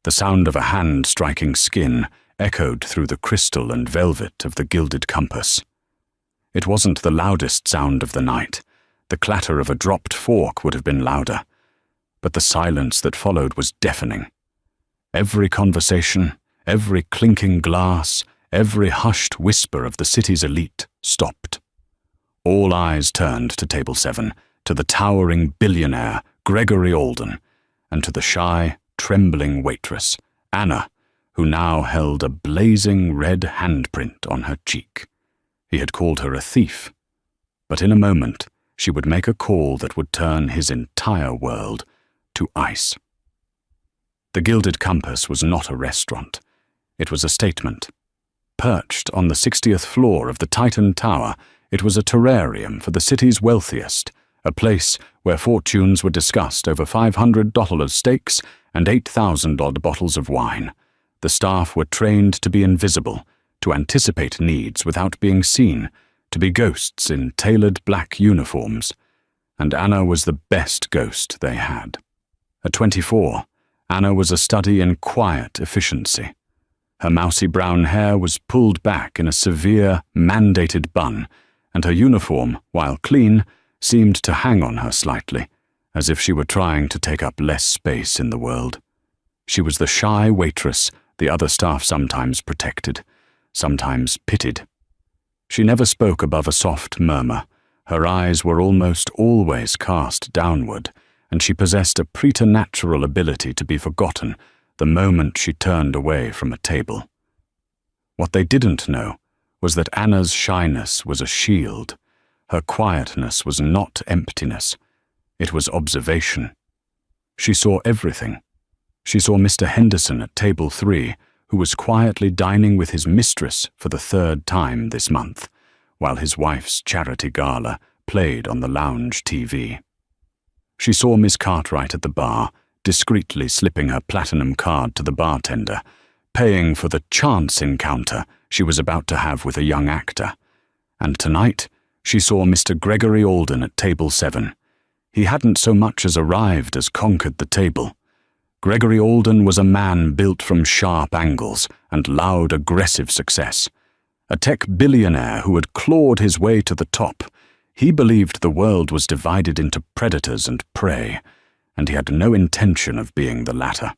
The sound of a hand striking skin echoed through the crystal and velvet of the gilded compass. It wasn't the loudest sound of the night. The clatter of a dropped fork would have been louder, but the silence that followed was deafening. Every conversation, every clinking glass, every hushed whisper of the city's elite stopped. All eyes turned to Table 7, to the towering billionaire, Gregory Alden, and to the shy, trembling waitress, Anna, who now held a blazing red handprint on her cheek. He had called her a thief, but in a moment she would make a call that would turn his entire world to ice. The Gilded Compass was not a restaurant. It was a statement. Perched on the 60th floor of the Titan Tower, it was a terrarium for the city's wealthiest, a place where fortunes were discussed over $500 steaks and 8,000-odd bottles of wine. The staff were trained to be invisible, to anticipate needs without being seen, to be ghosts in tailored black uniforms. And Anna was the best ghost they had. At 24, Anna was a study in quiet efficiency. Her mousy brown hair was pulled back in a severe, mandated bun, and her uniform, while clean, seemed to hang on her slightly, as if she were trying to take up less space in the world. She was the shy waitress the other staff sometimes protected, sometimes pitied. She never spoke above a soft murmur. Her eyes were almost always cast downward, and she possessed a preternatural ability to be forgotten the moment she turned away from a table. What they didn't know was that Anna's shyness was a shield. Her quietness was not emptiness. It was observation. She saw everything. She saw Mr. Henderson at table 3, who was quietly dining with his mistress for the 3rd time this month, while his wife's charity gala played on the lounge TV. She saw Miss Cartwright at the bar, discreetly slipping her platinum card to the bartender, paying for the chance encounter she was about to have with a young actor. And tonight, she saw Mr. Gregory Alden at table 7. He hadn't so much as arrived as conquered the table. Gregory Alden was a man built from sharp angles and loud, aggressive success. A tech billionaire who had clawed his way to the top. He believed the world was divided into predators and prey, and he had no intention of being the latter.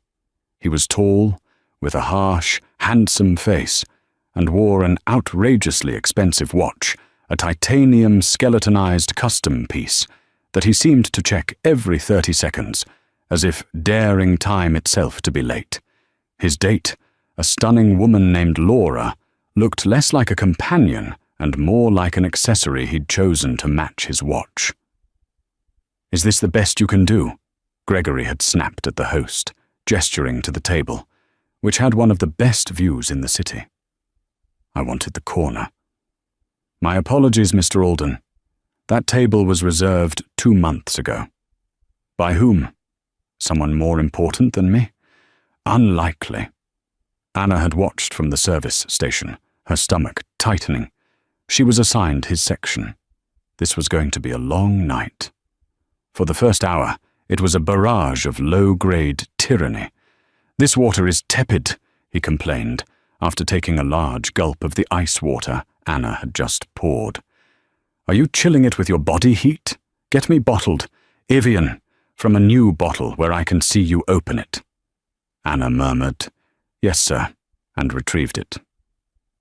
He was tall, with a harsh, handsome face, and wore an outrageously expensive watch, a titanium skeletonized custom piece that he seemed to check every 30 seconds, as if daring time itself to be late. His date, a stunning woman named Laura, looked less like a companion and more like an accessory he'd chosen to match his watch. "Is this the best you can do?" Gregory had snapped at the host, gesturing to the table, which had one of the best views in the city. I wanted the corner. "My apologies, Mr. Alden. That table was reserved 2 months ago." "By whom? Someone more important than me?" "Unlikely." Anna had watched from the service station, her stomach tightening. She was assigned his section. This was going to be a long night. For the first hour, it was a barrage of low-grade tyranny. "This water is tepid," he complained, after taking a large gulp of the ice water Anna had just poured. "Are you chilling it with your body heat? Get me bottled. Evian, from a new bottle where I can see you open it." Anna murmured, "Yes, sir," and retrieved it.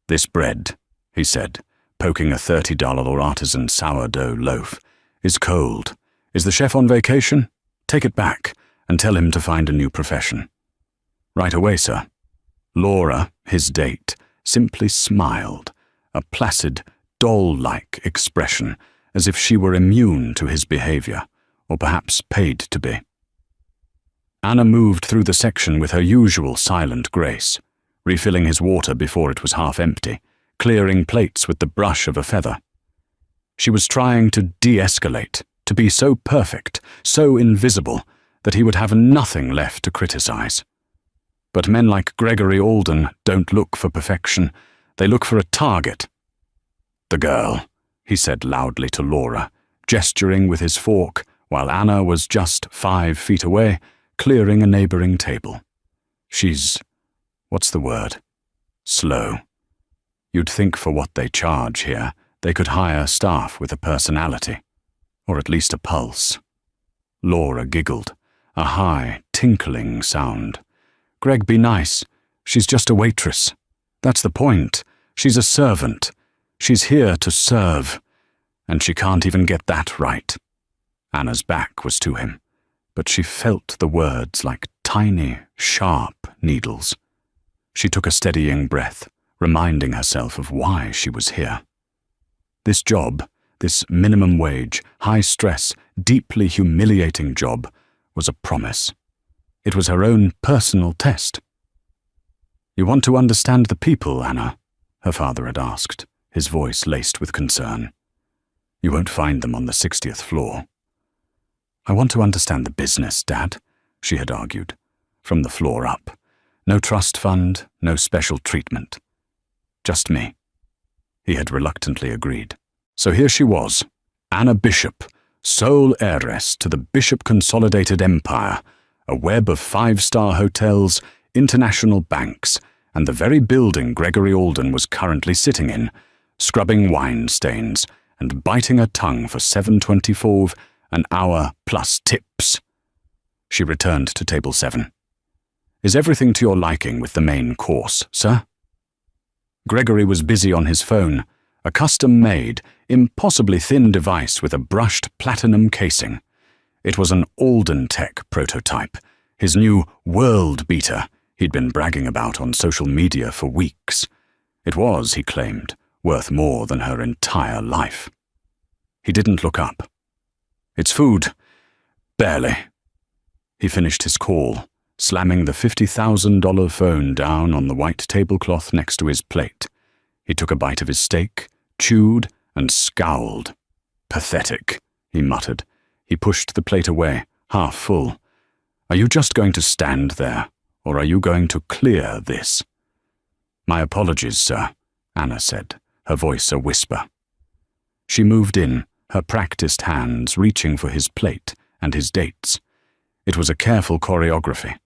"This bread," he said, poking a $30 artisan sourdough loaf, "is cold. Is the chef on vacation? Take it back and tell him to find a new profession." "Right away, sir." Laura, his date, simply smiled, a placid, doll-like expression, as if she were immune to his behavior, or perhaps paid to be. Anna moved through the section with her usual silent grace, refilling his water before it was half empty, clearing plates with the brush of a feather. She was trying to de-escalate, to be so perfect, so invisible, that he would have nothing left to criticize. But men like Gregory Alden don't look for perfection. They look for a target. "The girl," he said loudly to Laura, gesturing with his fork while Anna was just 5 feet away, clearing a neighboring table. What's the word? Slow. You'd think for what they charge here, they could hire staff with a personality, or at least a pulse. Laura giggled, a high, tinkling sound. Greg, be nice. She's just a waitress. That's the point. She's a servant. She's here to serve. And she can't even get that right. Anna's back was to him, but she felt the words like tiny, sharp needles. She took a steadying breath, reminding herself of why she was here. This job, this minimum wage, high-stress, deeply humiliating job, was a promise. It was her own personal test. "You want to understand the people, Anna?" her father had asked, his voice laced with concern. "You won't find them on the 60th floor." "I want to understand the business, Dad," she had argued, from the floor up. No trust fund, no special treatment. Just me. He had reluctantly agreed. So here she was, Anna Bishop, sole heiress to the Bishop Consolidated Empire, a web of 5-star hotels, international banks, and the very building Gregory Alden was currently sitting in, scrubbing wine stains and biting her tongue for $7.24 an hour plus tips. She returned to table 7. "Is everything to your liking with the main course, sir?" Gregory was busy on his phone, a custom-made, impossibly thin device with a brushed platinum casing. It was an Alden Tech prototype, his new world beater he'd been bragging about on social media for weeks. It was, he claimed, worth more than her entire life. He didn't look up. "It's food. Barely." He finished his call, slamming the $50,000 phone down on the white tablecloth next to his plate. He took a bite of his steak, chewed, and scowled. "Pathetic," he muttered. He pushed the plate away, half full. "Are you just going to stand there, or are you going to clear this?" "My apologies, sir," Anna said, her voice a whisper. She moved in, her practiced hands reaching for his plate and his dates. It was a careful choreography.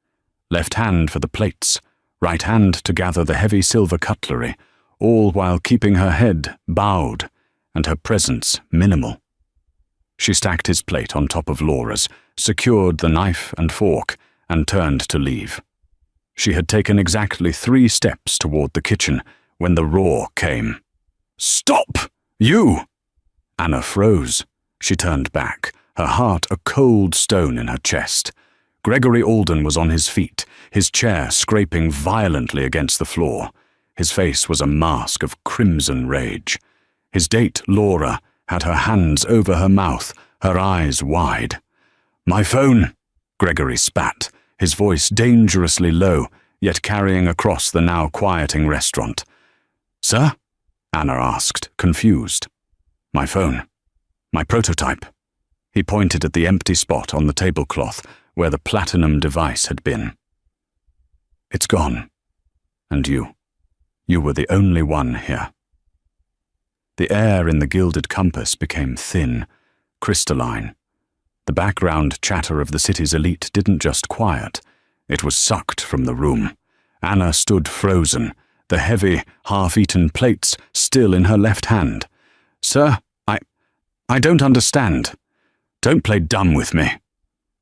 Left hand for the plates, right hand to gather the heavy silver cutlery, all while keeping her head bowed and her presence minimal. She stacked his plate on top of Laura's, secured the knife and fork, and turned to leave. She had taken exactly 3 steps toward the kitchen when the roar came. "Stop! You!" Anna froze. She turned back, her heart a cold stone in her chest. Gregory Alden was on his feet, his chair scraping violently against the floor. His face was a mask of crimson rage. His date, Laura, had her hands over her mouth, her eyes wide. "My phone!" Gregory spat, his voice dangerously low, yet carrying across the now quieting restaurant. "Sir?" Anna asked, confused. "My phone. My prototype." He pointed at the empty spot on the tablecloth where the platinum device had been. "It's gone. And you. You were the only one here." The air in the gilded compass became thin, crystalline. The background chatter of the city's elite didn't just quiet, it was sucked from the room. Anna stood frozen, the heavy, half-eaten plates still in her left hand. "Sir, I don't understand. Don't play dumb with me."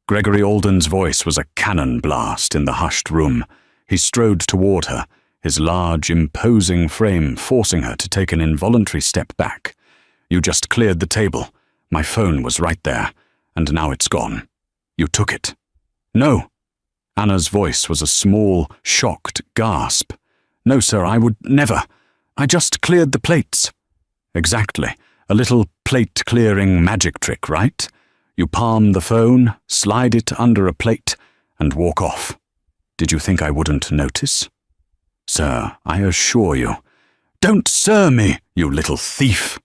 Gregory Alden's voice was a cannon blast in the hushed room. He strode toward her, his large, imposing frame forcing her to take an involuntary step back. "You just cleared the table. My phone was right there, and now it's gone. You took it." "No." Anna's voice was a small, shocked gasp. "No, sir, I would never. I just cleared the plates." "Exactly. A little plate-clearing magic trick, right? You palm the phone, slide it under a plate, and walk off. Did you think I wouldn't notice?" "Sir, I assure you." "Don't sir me, you little thief!"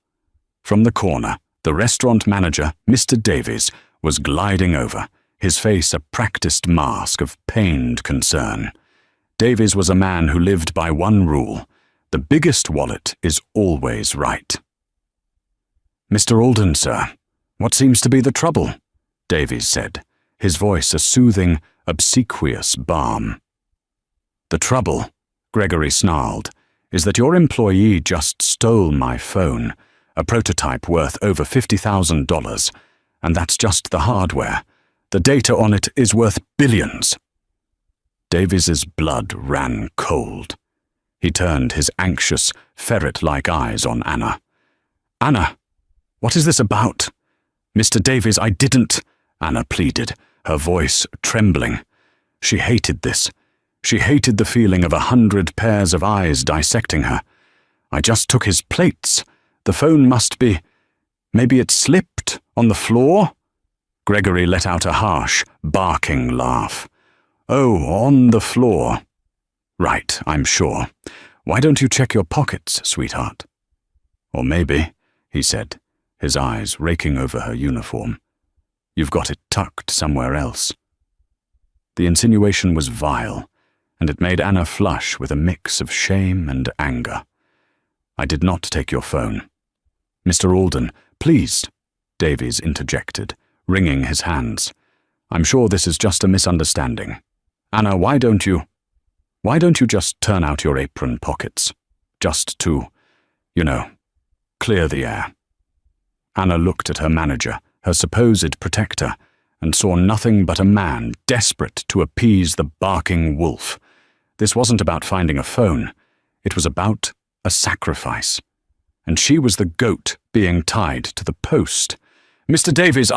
From the corner, the restaurant manager, Mr. Davies, was gliding over, his face a practiced mask of pained concern. Davies was a man who lived by one rule: the biggest wallet is always right. "Mr. Alden, sir, what seems to be the trouble?" Davies said, his voice a soothing, obsequious balm. "The trouble," Gregory snarled, "is that your employee just stole my phone, a prototype worth over $50,000, and that's just the hardware. The data on it is worth billions." Davies's blood ran cold. He turned his anxious, ferret-like eyes on Anna. "Anna, what is this about?" "Mr. Davies, I didn't," Anna pleaded, her voice trembling. She hated this. She hated the feeling of 100 pairs of eyes dissecting her. "I just took his plates. The phone must be... maybe it slipped on the floor?" Gregory let out a harsh, barking laugh. "Oh, on the floor. Right, I'm sure. Why don't you check your pockets, sweetheart?" "Or maybe," he said, his eyes raking over her uniform, "you've got it tucked somewhere else." The insinuation was vile, and it made Anna flush with a mix of shame and anger. "I did not take your phone." "Mr. Alden, please," Davies interjected, wringing his hands. "I'm sure this is just a misunderstanding. Anna, why don't you just turn out your apron pockets? Just to, clear the air." Anna looked at her manager, her supposed protector, and saw nothing but a man desperate to appease the barking wolf. This wasn't about finding a phone. It was about a sacrifice. And she was the goat being tied to the post. "Mr. Davies,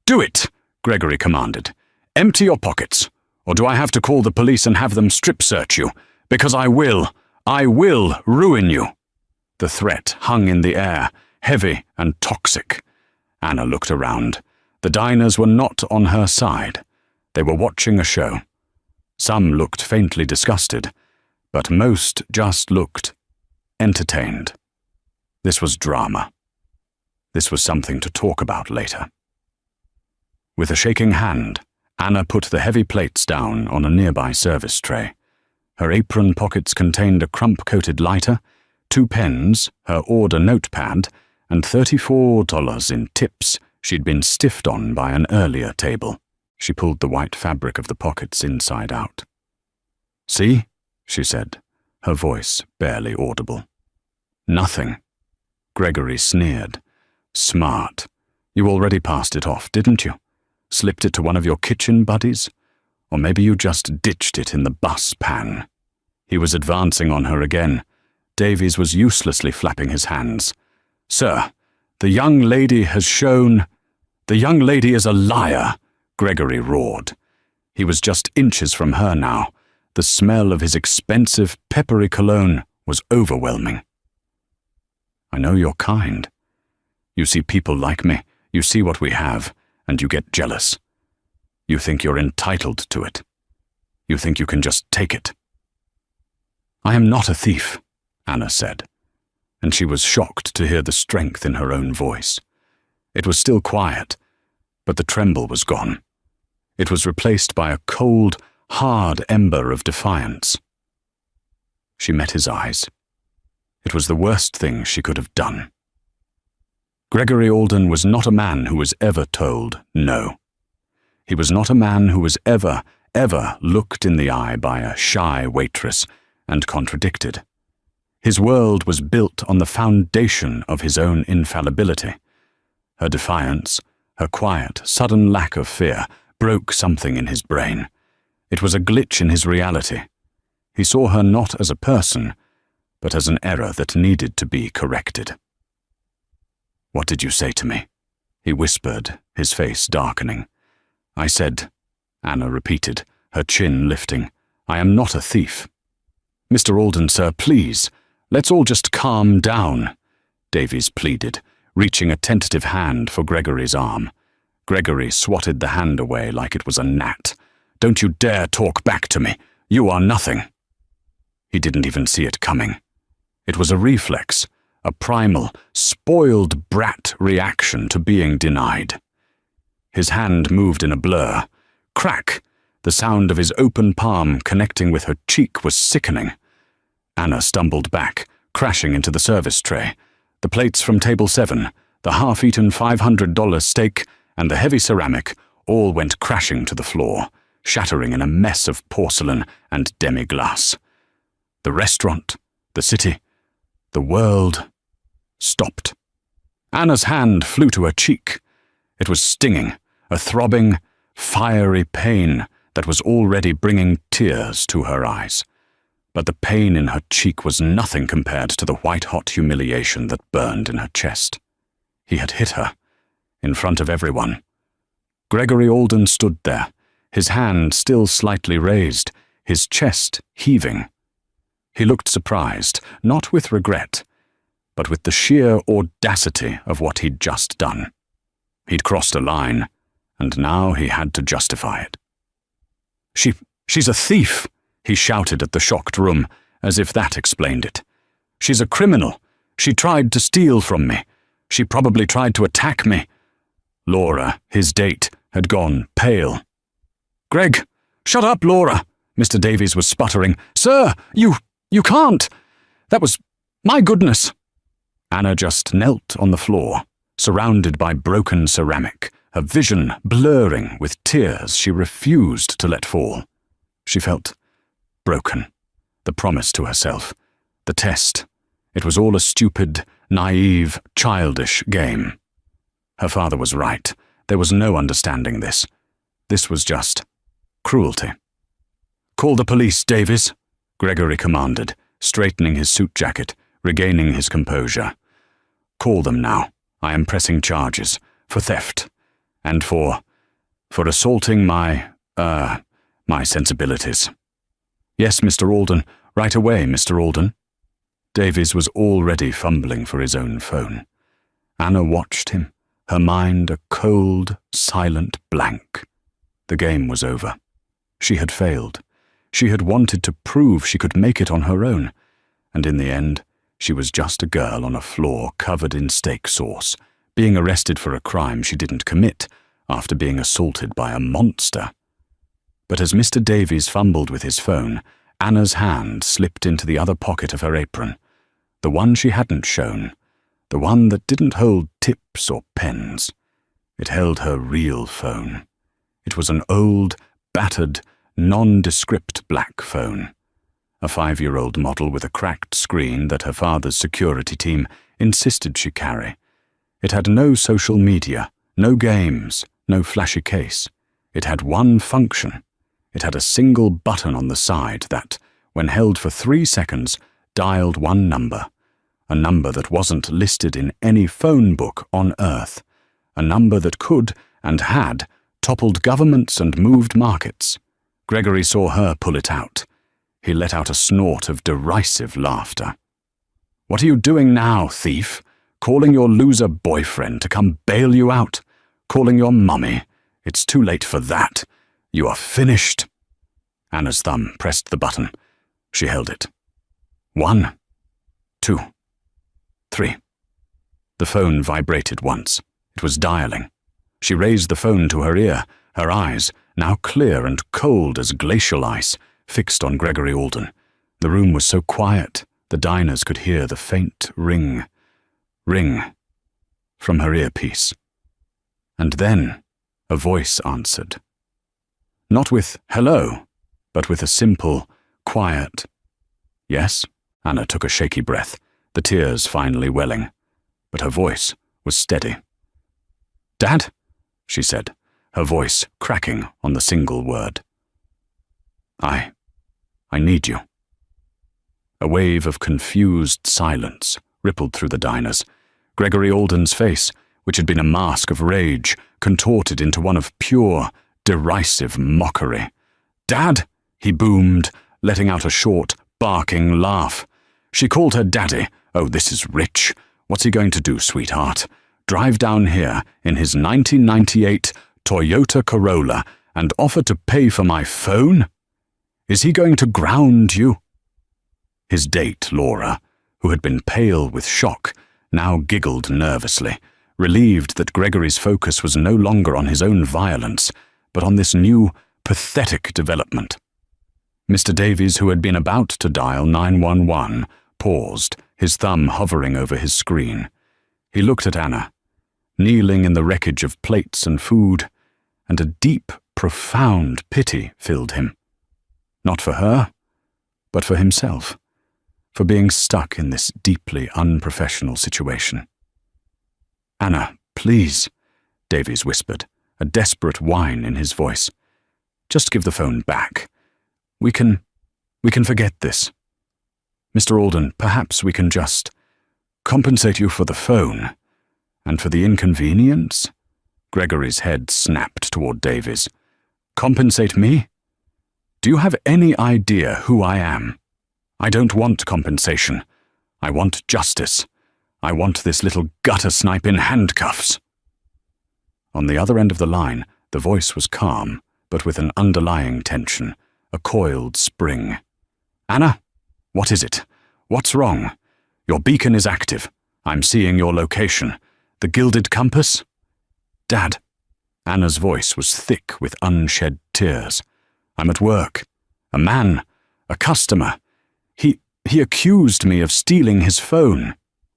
Do it," Gregory commanded. "Empty your pockets. Or do I have to call the police and have them strip-search you? Because I will ruin you." The threat hung in the air, heavy and toxic. Anna looked around. The diners were not on her side. They were watching a show. Some looked faintly disgusted, but most just looked entertained. This was drama. This was something to talk about later. With a shaking hand, Anna put the heavy plates down on a nearby service tray. Her apron pockets contained a crump-coated lighter, 2 pens, her order notepad, and $34 in tips she'd been stiffed on by an earlier table. She pulled the white fabric of the pockets inside out. "See?" she said, her voice barely audible. "Nothing." Gregory sneered. "Smart. You already passed it off, didn't you? Slipped it to one of your kitchen buddies? Or maybe you just ditched it in the bus pan." He was advancing on her again. Davies was uselessly flapping his hands. "Sir, the young lady has shown—" "The young lady is a liar," Gregory roared. He was just inches from her now. The smell of his expensive, peppery cologne was overwhelming. "I know you're kind. You see people like me, you see what we have, and you get jealous. You think you're entitled to it. You think you can just take it." "I am not a thief," Anna said, and she was shocked to hear the strength in her own voice. It was still quiet, but the tremble was gone. It was replaced by a cold, hard ember of defiance. She met his eyes. It was the worst thing she could have done. Gregory Alden was not a man who was ever told no. He was not a man who was ever looked in the eye by a shy waitress and contradicted. His world was built on the foundation of his own infallibility. Her defiance, her quiet, sudden lack of fear, broke something in his brain. It was a glitch in his reality. He saw her not as a person, but as an error that needed to be corrected. "What did you say to me?" he whispered, his face darkening. "I said," Anna repeated, her chin lifting, "I am not a thief." "Mr. Alden, sir, please, let's all just calm down," Davies pleaded, reaching a tentative hand for Gregory's arm. Gregory swatted the hand away like it was a gnat. "Don't you dare talk back to me. You are nothing." He didn't even see it coming. It was a reflex, a primal, spoiled brat reaction to being denied. His hand moved in a blur. Crack! The sound of his open palm connecting with her cheek was sickening. Anna stumbled back, crashing into the service tray. The plates from table 7, the half-eaten $500 steak, and the heavy ceramic all went crashing to the floor. shattering in a mess of porcelain and demi-glace. The restaurant, the city, the world stopped. Anna's hand flew to her cheek. It was stinging, a throbbing, fiery pain that was already bringing tears to her eyes. But the pain in her cheek was nothing compared to the white-hot humiliation that burned in her chest. He had hit her, in front of everyone. Gregory Alden stood there, his hand still slightly raised, his chest heaving. He looked surprised, not with regret, but with the sheer audacity of what he'd just done. He'd crossed a line, and now he had to justify it. She's a thief, he shouted at the shocked room, as if that explained it. She's a criminal. She tried to steal from me. She probably tried to attack me. Laura, his date, had gone pale. Greg, shut up, Laura, Mr. Davies was sputtering. Sir, you can't. That was, my goodness. Anna just knelt on the floor, surrounded by broken ceramic, her vision blurring with tears she refused to let fall. She felt broken. The promise to herself. The test. It was all a stupid, naive, childish game. Her father was right. There was no understanding this. This was just cruelty. Call the police, Davies, Gregory commanded, straightening his suit jacket, regaining his composure. Call them now. I am pressing charges for theft and for assaulting my sensibilities. Yes, Mr. Alden. Right away, Mr. Alden. Davies was already fumbling for his own phone. Anna watched him, her mind a cold, silent blank. The game was over. She had failed. She had wanted to prove she could make it on her own, and in the end, she was just a girl on a floor covered in steak sauce, being arrested for a crime she didn't commit after being assaulted by a monster. But as Mr. Davies fumbled with his phone, Anna's hand slipped into the other pocket of her apron, the one she hadn't shown, the one that didn't hold tips or pens. It held her real phone. It was an old, battered, nondescript black phone. A 5-year-old model with a cracked screen that her father's security team insisted she carry. It had no social media, no games, no flashy case. It had one function. It had a single button on the side that, when held for 3 seconds, dialed one number. A number that wasn't listed in any phone book on Earth. A number that could, and had, toppled governments and moved markets. Gregory saw her pull it out. He let out a snort of derisive laughter. What are you doing now, thief? Calling your loser boyfriend to come bail you out? Calling your mummy? It's too late for that. You are finished. Anna's thumb pressed the button. She held it. 1, 2, 3. The phone vibrated once. It was dialing. She raised the phone to her ear, her eyes, now clear and cold as glacial ice, fixed on Gregory Alden. The room was so quiet, the diners could hear the faint ring from her earpiece. And then a voice answered. Not with hello, but with a simple, quiet, yes. Anna took a shaky breath, the tears finally welling, but her voice was steady. Dad, she said, her voice cracking on the single word. I need you. A wave of confused silence rippled through the diners. Gregory Alden's face, which had been a mask of rage, contorted into one of pure, derisive mockery. Dad, he boomed, letting out a short, barking laugh. She called her daddy. Oh, this is rich. What's he going to do, sweetheart? Drive down here in his 1998 Toyota Corolla and offer to pay for my phone? Is he going to ground you? His date, Laura, who had been pale with shock, now giggled nervously, relieved that Gregory's focus was no longer on his own violence, but on this new, pathetic development. Mr. Davies, who had been about to dial 911, paused, his thumb hovering over his screen. He looked at Anna, kneeling in the wreckage of plates and food, and a deep, profound pity filled him. Not for her, but for himself, for being stuck in this deeply unprofessional situation. "Anna, please," Davies whispered, a desperate whine in his voice. "Just give the phone back. We can forget this. Mr. Alden, perhaps we can just compensate you for the phone and for the inconvenience?" Gregory's head snapped toward Davies. "Compensate me? Do you have any idea who I am? I don't want compensation. I want justice. I want this little gutter snipe in handcuffs." On the other end of the line, the voice was calm, but with an underlying tension, a coiled spring. "Anna, what is it? What's wrong? Your beacon is active. I'm seeing your location. The gilded compass?" "Dad." Anna's voice was thick with unshed tears. "I'm at work. A man, a customer. He accused me of stealing his phone."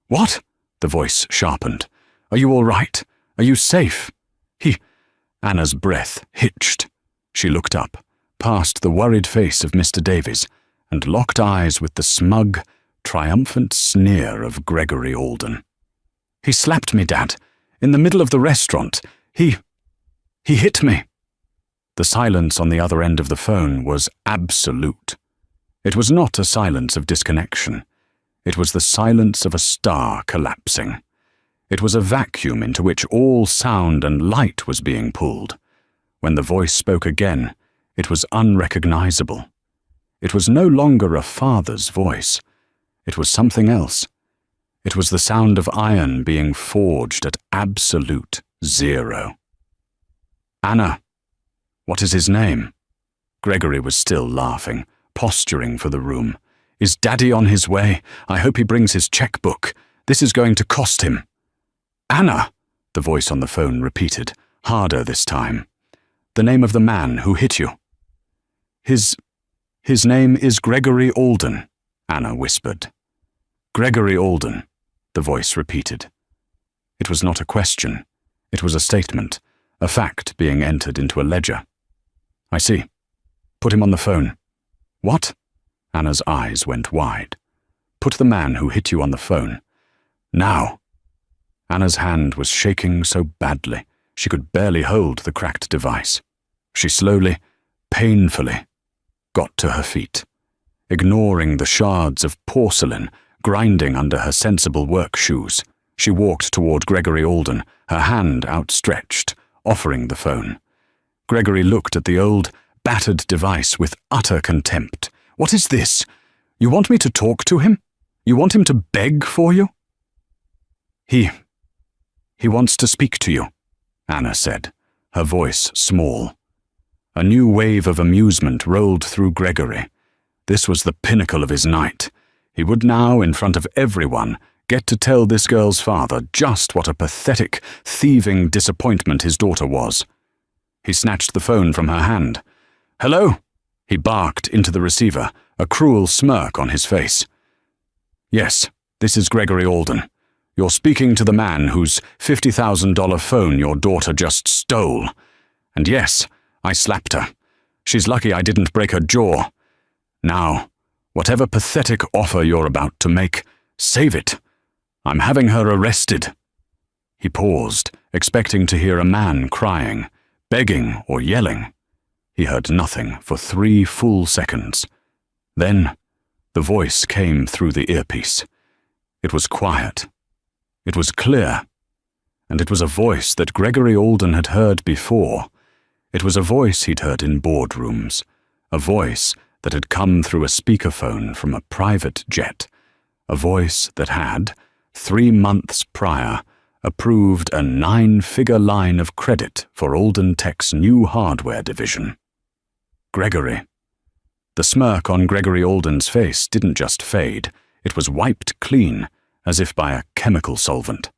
"What?" The voice sharpened. "Are you all right? Are you safe?" Anna's breath hitched. She looked up, past the worried face of Mr. Davies, and locked eyes with the smug, triumphant sneer of Gregory Alden. "He slapped me, Dad, in the middle of the restaurant. He hit me." The silence on the other end of the phone was absolute. It was not a silence of disconnection. It was the silence of a star collapsing. It was a vacuum into which all sound and light was being pulled. When the voice spoke again, it was unrecognizable. It was no longer a father's voice. It was something else. It was the sound of iron being forged at absolute zero. "Anna, what is his name?" Gregory was still laughing, posturing for the room. "Is Daddy on his way? I hope he brings his checkbook. This is going to cost him." "Anna," the voice on the phone repeated, harder this time. "The name of the man who hit you." His name is Gregory Alden," Anna whispered. "Gregory Alden," the voice repeated. It was not a question. It was a statement, a fact being entered into a ledger. "I see. Put him on the phone." "What?" Anna's eyes went wide. "Put the man who hit you on the phone. Now." Anna's hand was shaking so badly she could barely hold the cracked device. She slowly, painfully, got to her feet. Ignoring the shards of porcelain grinding under her sensible work shoes, she walked toward Gregory Alden, her hand outstretched, offering the phone. Gregory looked at the old, battered device with utter contempt. "What is this? You want me to talk to him? You want him to beg for you?" He wants to speak to you," Anna said, her voice small. A new wave of amusement rolled through Gregory. This was the pinnacle of his night. He would now, in front of everyone, get to tell this girl's father just what a pathetic, thieving disappointment his daughter was. He snatched the phone from her hand. "Hello?" He barked into the receiver, a cruel smirk on his face. "Yes, this is Gregory Alden. You're speaking to the man whose $50,000 phone your daughter just stole. And yes, I slapped her. She's lucky I didn't break her jaw. Now, whatever pathetic offer you're about to make, save it. I'm having her arrested." He paused, expecting to hear a man crying, begging or yelling. He heard nothing for 3 full seconds. Then, the voice came through the earpiece. It was quiet. It was clear. And it was a voice that Gregory Alden had heard before. It was a voice he'd heard in boardrooms. A voice that had come through a speakerphone from a private jet. A voice that had, 3 months prior, approved a 9-figure line of credit for Alden Tech's new hardware division. Gregory. The smirk on Gregory Alden's face didn't just fade, it was wiped clean, as if by a chemical solvent.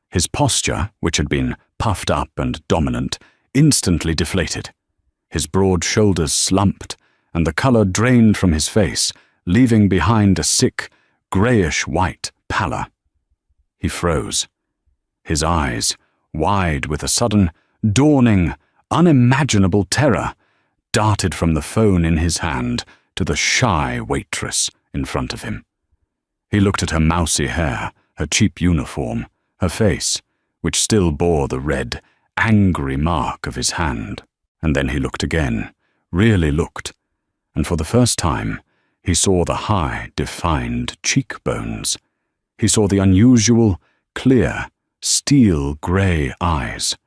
His posture, which had been puffed up and dominant, instantly deflated. His broad shoulders slumped, and the color drained from his face, leaving behind a sick, grayish-white pallor. He froze. His eyes, wide with a sudden, dawning, unimaginable terror, darted from the phone in his hand to the shy waitress in front of him. He looked at her mousy hair, her cheap uniform, her face, which still bore the red, angry mark of his hand. And then he looked again, really looked, and for the first time he saw the high, defined cheekbones. He saw the unusual, clear, steel-grey eyes.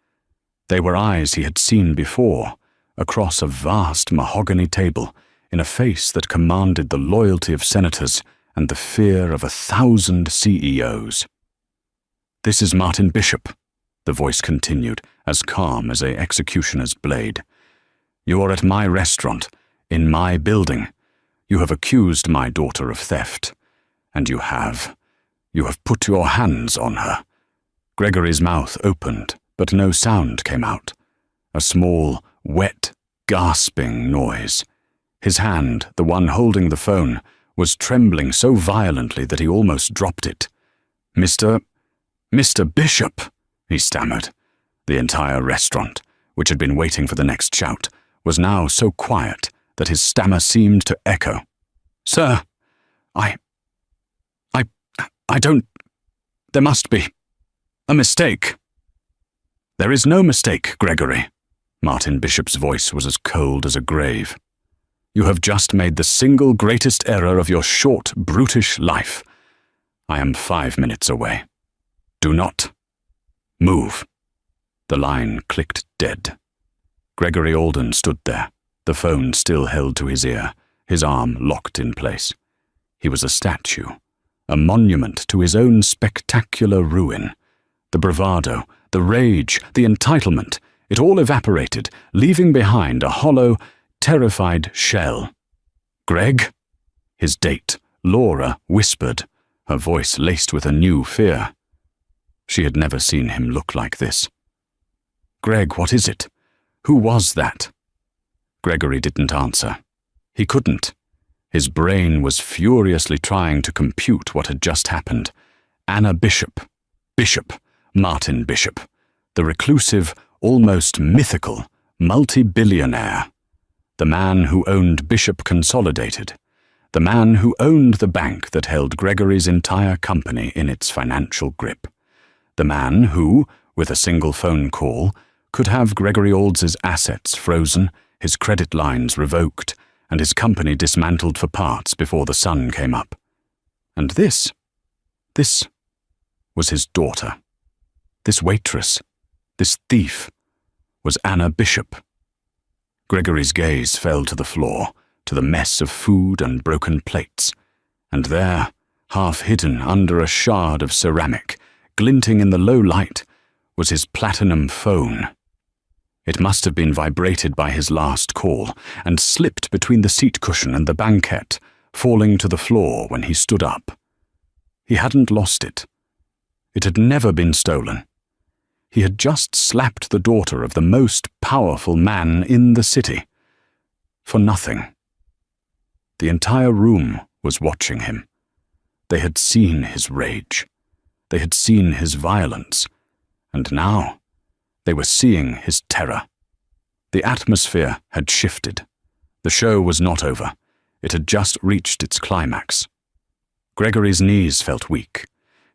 They were eyes he had seen before, across a vast mahogany table, in a face that commanded the loyalty of senators and the fear of 1,000 CEOs. "This is Martin Bishop," the voice continued, as calm as an executioner's blade. "You are at my restaurant, in my building. You have accused my daughter of theft. And you have put your hands on her." Gregory's mouth opened, but no sound came out. A small, wet, gasping noise. His hand, the one holding the phone, was trembling so violently that he almost dropped it. Mr. Bishop," he stammered. The entire restaurant, which had been waiting for the next shout, was now so quiet that his stammer seemed to echo. "Sir, I don't... There must be a mistake." "There is no mistake, Gregory." Martin Bishop's voice was as cold as a grave. "You have just made the single greatest error of your short, brutish life. I am 5 minutes away. Do not move." The line clicked dead. Gregory Alden stood there, the phone still held to his ear, his arm locked in place. He was a statue, a monument to his own spectacular ruin. The bravado, the rage, the entitlement, it all evaporated, leaving behind a hollow, terrified shell. "Greg?" His date, Laura, whispered, her voice laced with a new fear. She had never seen him look like this. "Greg, what is it? Who was that?" Gregory didn't answer. He couldn't. His brain was furiously trying to compute what had just happened. Anna Bishop. Martin Bishop. The reclusive, almost mythical, multi-billionaire. The man who owned Bishop Consolidated. The man who owned the bank that held Gregory's entire company in its financial grip. The man who, with a single phone call, could have Gregory Alden's assets frozen, his credit lines revoked, and his company dismantled for parts before the sun came up. And this was his daughter. This waitress, this thief, was Anna Bishop. Gregory's gaze fell to the floor, to the mess of food and broken plates, and there, half hidden under a shard of ceramic, glinting in the low light, was his platinum phone. It must have been vibrated by his last call and slipped between the seat cushion and the banquette, falling to the floor when he stood up. He hadn't lost it. It had never been stolen. He had just slapped the daughter of the most powerful man in the city. For nothing. The entire room was watching him. They had seen his rage. They had seen his violence. And now they were seeing his terror. The atmosphere had shifted. The show was not over. It had just reached its climax. Gregory's knees felt weak.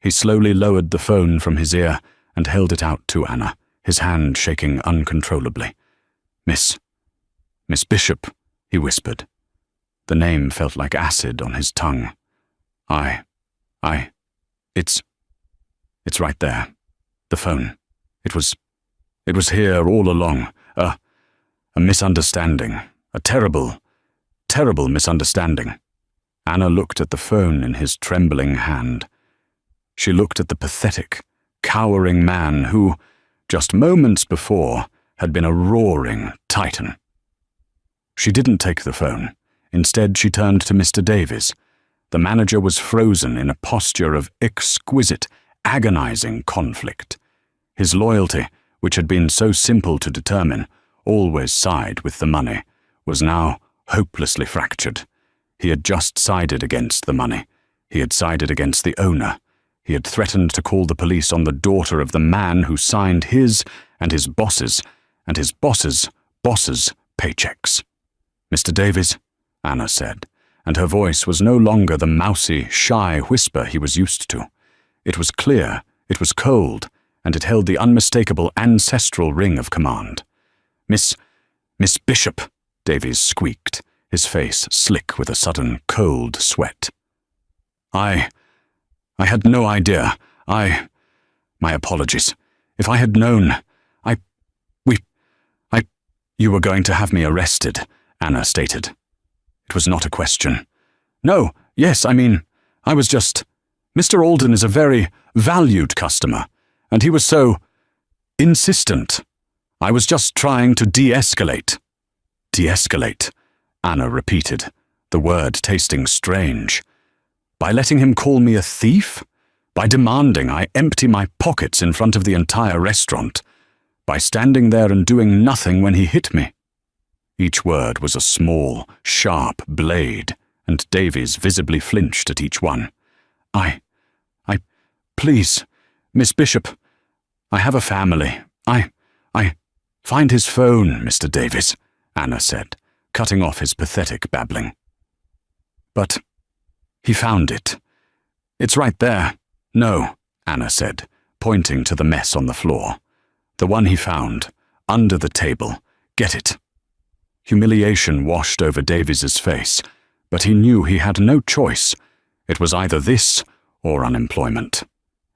He slowly lowered the phone from his ear and held it out to Anna, his hand shaking uncontrollably. Miss Bishop," he whispered. The name felt like acid on his tongue. It's right there. The phone. It was here all along. A misunderstanding. A terrible, terrible misunderstanding." Anna looked at the phone in his trembling hand. She looked at the pathetic, cowering man who, just moments before, had been a roaring titan. She didn't take the phone. Instead, she turned to Mr. Davies. The manager was frozen in a posture of exquisite, agonizing conflict. His loyalty, which had been so simple to determine, always side with the money, was now hopelessly fractured. He had just sided against the money. He had sided against the owner. He had threatened to call the police on the daughter of the man who signed his and his boss's and his boss's paychecks. "Mr. Davies," Anna said, and her voice was no longer the mousy, shy whisper he was used to. It was clear, it was cold, and it held the unmistakable ancestral ring of command. Miss Bishop," Davies squeaked, his face slick with a sudden cold sweat. I had no idea. My apologies. If I had known, You were going to have me arrested," Anna stated. It was not a question. "No, yes, I was just... Mr. Alden is a very valued customer, and he was so insistent. I was just trying to de-escalate." "De-escalate," Anna repeated, the word tasting strange. "By letting him call me a thief? By demanding I empty my pockets in front of the entire restaurant? By standing there and doing nothing when he hit me?" Each word was a small, sharp blade, and Davies visibly flinched at each one. Please, Miss Bishop, I have a family. Find his phone, Mr. Davies," Anna said, cutting off his pathetic babbling. "But he found it. It's right there." "No," Anna said, pointing to the mess on the floor. "The one he found, under the table. Get it." Humiliation washed over Davies's face, but he knew he had no choice. It was either this or unemployment.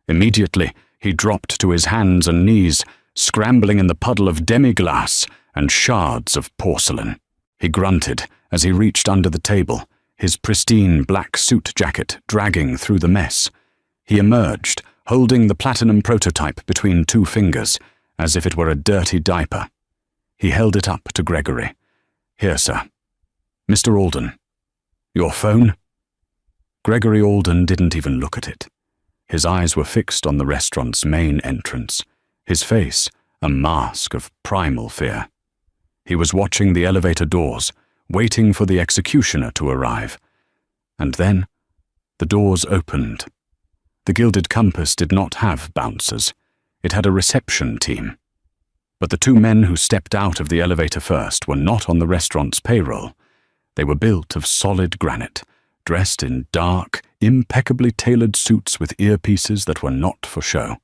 Immediately, he dropped to his hands and knees, scrambling in the puddle of demi-glace and shards of porcelain. He grunted as he reached under the table, his pristine black suit jacket dragging through the mess. He emerged, holding the platinum prototype between two fingers, as if it were a dirty diaper. He held it up to Gregory. "Here, sir. Mr. Alden. Your phone?" Gregory Alden didn't even look at it. His eyes were fixed on the restaurant's main entrance, his face a mask of primal fear. He was watching the elevator doors, waiting for the executioner to arrive. And then, the doors opened. The Gilded Compass did not have bouncers. It had a reception team. But the two men who stepped out of the elevator first were not on the restaurant's payroll. They were built of solid granite, dressed in dark, impeccably tailored suits with earpieces that were not for show.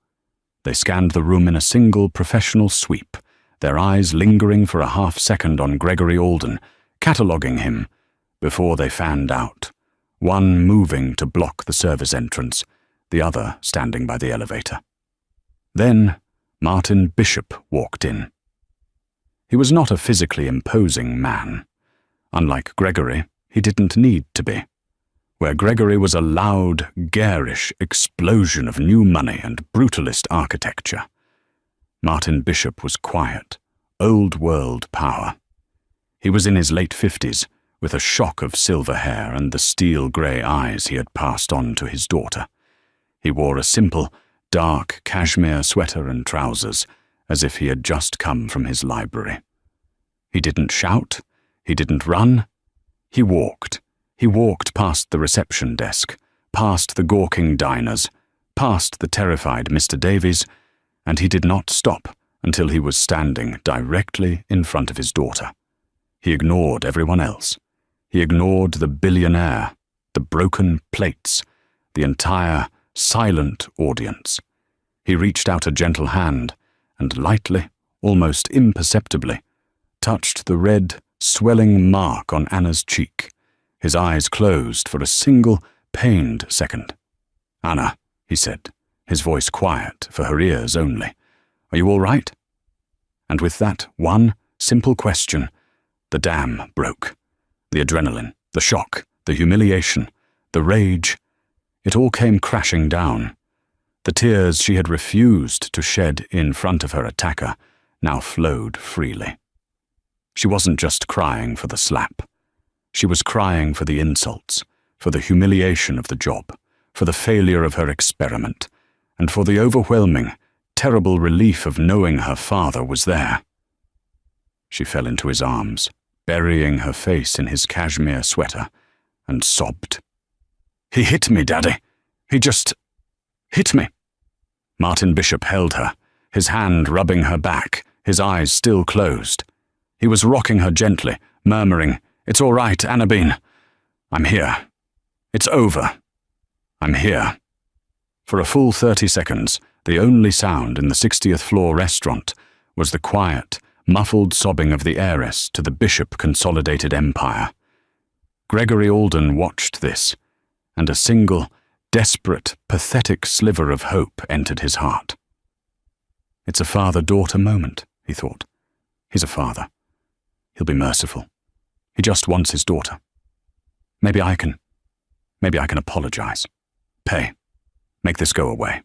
They scanned the room in a single professional sweep, their eyes lingering for a half-second on Gregory Alden, cataloguing him, before they fanned out, one moving to block the service entrance, the other standing by the elevator. Then Martin Bishop walked in. He was not a physically imposing man. Unlike Gregory, he didn't need to be. Where Gregory was a loud, garish explosion of new money and brutalist architecture, Martin Bishop was quiet, old-world power. He was in his late 50s, with a shock of silver hair and the steel-grey eyes he had passed on to his daughter. He wore a simple, dark cashmere sweater and trousers, as if he had just come from his library. He didn't shout, he didn't run. He walked. He walked past the reception desk, past the gawking diners, past the terrified Mr. Davies, and he did not stop until he was standing directly in front of his daughter. He ignored everyone else. He ignored the billionaire, the broken plates, the entire silent audience. He reached out a gentle hand and lightly, almost imperceptibly, touched the red, swelling mark on Anna's cheek. His eyes closed for a single, pained second. "Anna," he said, his voice quiet for her ears only, "are you all right?" And with that one simple question, the dam broke. The adrenaline, the shock, the humiliation, the rage, it all came crashing down. The tears she had refused to shed in front of her attacker now flowed freely. She wasn't just crying for the slap. She was crying for the insults, for the humiliation of the job, for the failure of her experiment, and for the overwhelming, terrible relief of knowing her father was there. She fell into his arms, burying her face in his cashmere sweater, and sobbed. "He hit me, Daddy. He just hit me." Martin Bishop held her, his hand rubbing her back, his eyes still closed. He was rocking her gently, murmuring, "It's all right, Annabine. I'm here. It's over. I'm here." For a full 30 seconds, the only sound in the 60th floor restaurant was the quiet, muffled sobbing of the heiress to the Bishop Consolidated Empire. Gregory Alden watched this, and a single, desperate, pathetic sliver of hope entered his heart. It's a father-daughter moment, he thought. He's a father. He'll be merciful. He just wants his daughter. Maybe I can apologize. Pay. Make this go away.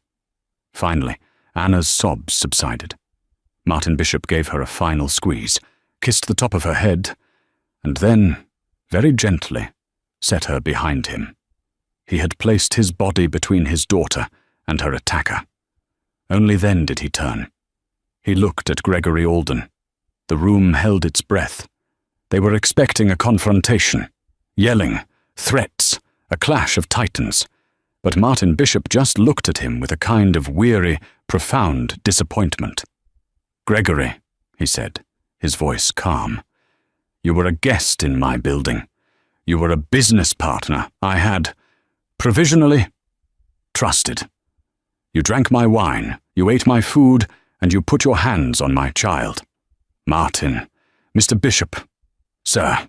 Finally, Anna's sobs subsided. Martin Bishop gave her a final squeeze, kissed the top of her head, and then, very gently, set her behind him. He had placed his body between his daughter and her attacker. Only then did he turn. He looked at Gregory Alden. The room held its breath. They were expecting a confrontation, yelling, threats, a clash of titans. But Martin Bishop just looked at him with a kind of weary, profound disappointment. "Gregory," he said, his voice calm, "you were a guest in my building. You were a business partner I had, provisionally, trusted. You drank my wine, you ate my food, and you put your hands on my child. Martin, Mr. Bishop, sir,"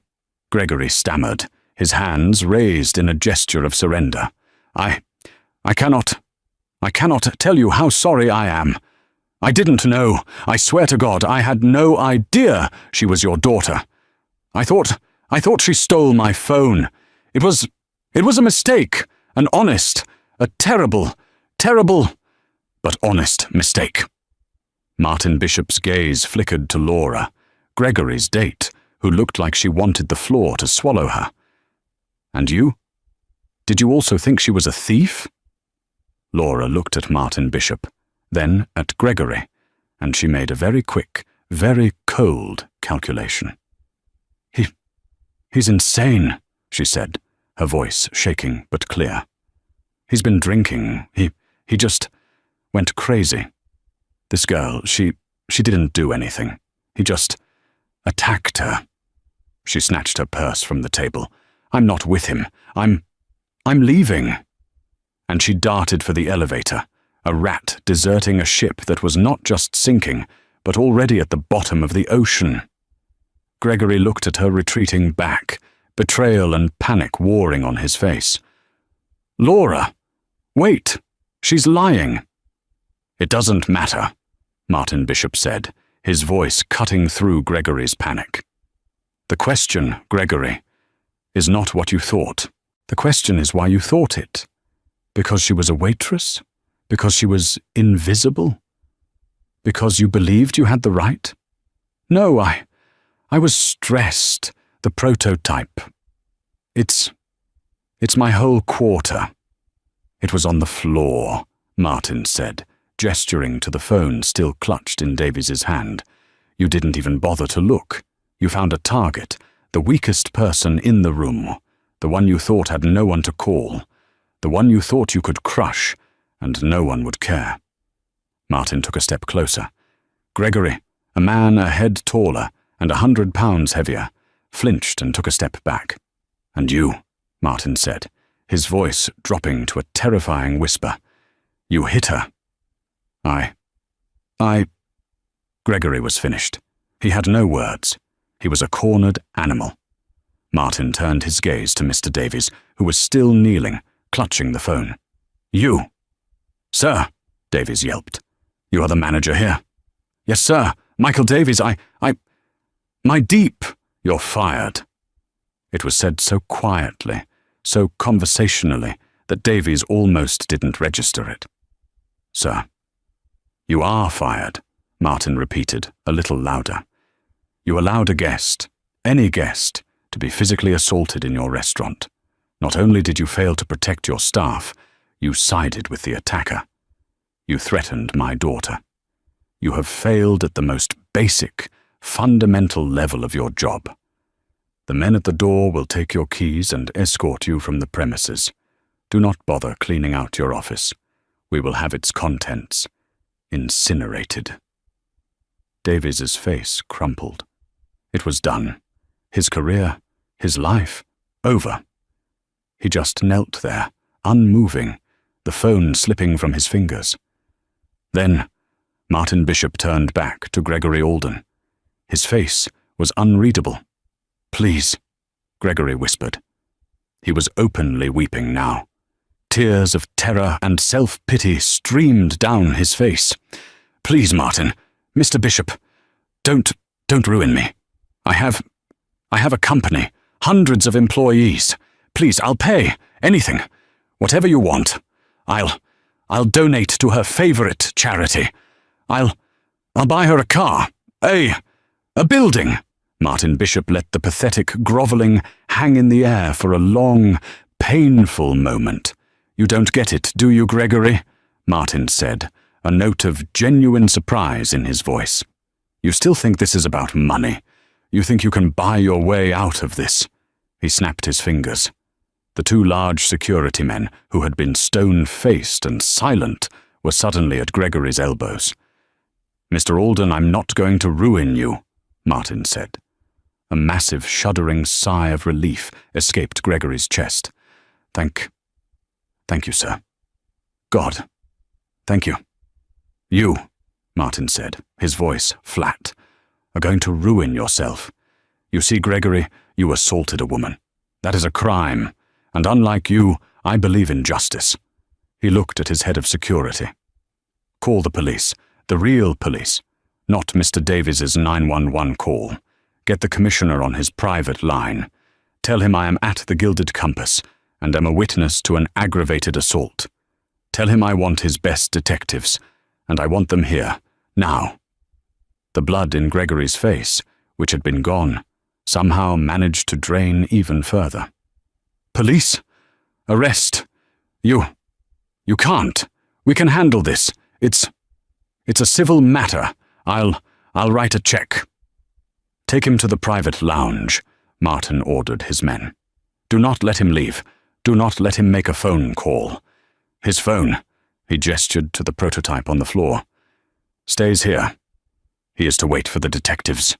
Gregory stammered, his hands raised in a gesture of surrender. I cannot tell you how sorry I am. I didn't know. I swear to God, I had no idea she was your daughter. I thought she stole my phone. It was a mistake, an honest, a terrible, but honest mistake." Martin Bishop's gaze flickered to Laura, Gregory's date, who looked like she wanted the floor to swallow her. "And you? Did you also think she was a thief?" Laura looked at Martin Bishop, then at Gregory, and she made a very quick, very cold calculation. He's insane," she said, her voice shaking but clear. "He's been drinking. He just went crazy. This girl, she didn't do anything. He just attacked her." She snatched her purse from the table. "I'm not with him. I'm leaving." And she darted for the elevator, a rat deserting a ship that was not just sinking, but already at the bottom of the ocean. Gregory looked at her retreating back, betrayal and panic warring on his face. "Laura! Wait! She's lying!" "It doesn't matter," Martin Bishop said, his voice cutting through Gregory's panic. "The question, Gregory, is not what you thought. The question is why you thought it. Because she was a waitress? Because she was invisible? Because you believed you had the right? No, I was stressed, the prototype. It's my whole quarter." "It was on the floor," Martin said, gesturing to the phone still clutched in Davies's hand. "You didn't even bother to look. You found a target, the weakest person in the room, the one you thought had no one to call, the one you thought you could crush, and no one would care." Martin took a step closer. Gregory, a man a head taller and 100 pounds heavier, flinched and took a step back. "And you," Martin said, his voice dropping to a terrifying whisper, "you hit her." I... Gregory was finished. He had no words. He was a cornered animal. Martin turned his gaze to Mr. Davies, who was still kneeling, clutching the phone. "You!" "Sir," Davies yelped. "You are the manager here?" "Yes, sir. Michael Davies, My Deep, you're fired." It was said so quietly, so conversationally, that Davies almost didn't register it. "Sir." "You are fired," Martin repeated, a little louder. "You allowed a guest, any guest, to be physically assaulted in your restaurant. Not only did you fail to protect your staff, you sided with the attacker. You threatened my daughter. You have failed at the most basic, fundamental level of your job. The men at the door will take your keys and escort you from the premises. Do not bother cleaning out your office. We will have its contents incinerated." Davies's face crumpled. It was done. His career, his life, over. He just knelt there, unmoving, the phone slipping from his fingers. Then Martin Bishop turned back to Gregory Alden. His face was unreadable. "Please," Gregory whispered. He was openly weeping now. Tears of terror and self-pity streamed down his face. "Please, Martin, Mr. Bishop, don't ruin me. I have a company, hundreds of employees. Please, I'll pay, anything, whatever you want. I'll donate to her favorite charity. I'll buy her a car, a building." Martin Bishop let the pathetic groveling hang in the air for a long, painful moment. "You don't get it, do you, Gregory?" Martin said, a note of genuine surprise in his voice. "You still think this is about money? You think you can buy your way out of this?" He snapped his fingers. The two large security men, who had been stone-faced and silent, were suddenly at Gregory's elbows. "Mr. Alden, I'm not going to ruin you," Martin said. A massive, shuddering sigh of relief escaped Gregory's chest. Thank you, sir. God, thank you." "You," Martin said, his voice flat, "are going to ruin yourself. You see, Gregory, you assaulted a woman. That is a crime, and unlike you, I believe in justice." He looked at his head of security. "Call the police, the real police, not Mr. Davies's 911 call. Get the commissioner on his private line. Tell him I am at the Gilded Compass and am a witness to an aggravated assault. Tell him I want his best detectives, and I want them here, now." The blood in Gregory's face, which had been gone, somehow managed to drain even further. "Police? Arrest? You can't. We can handle this. It's a civil matter. I'll write a check." "Take him to the private lounge," Martin ordered his men. "Do not let him leave. Do not let him make a phone call. His phone," he gestured to the prototype on the floor, "stays here. He is to wait for the detectives."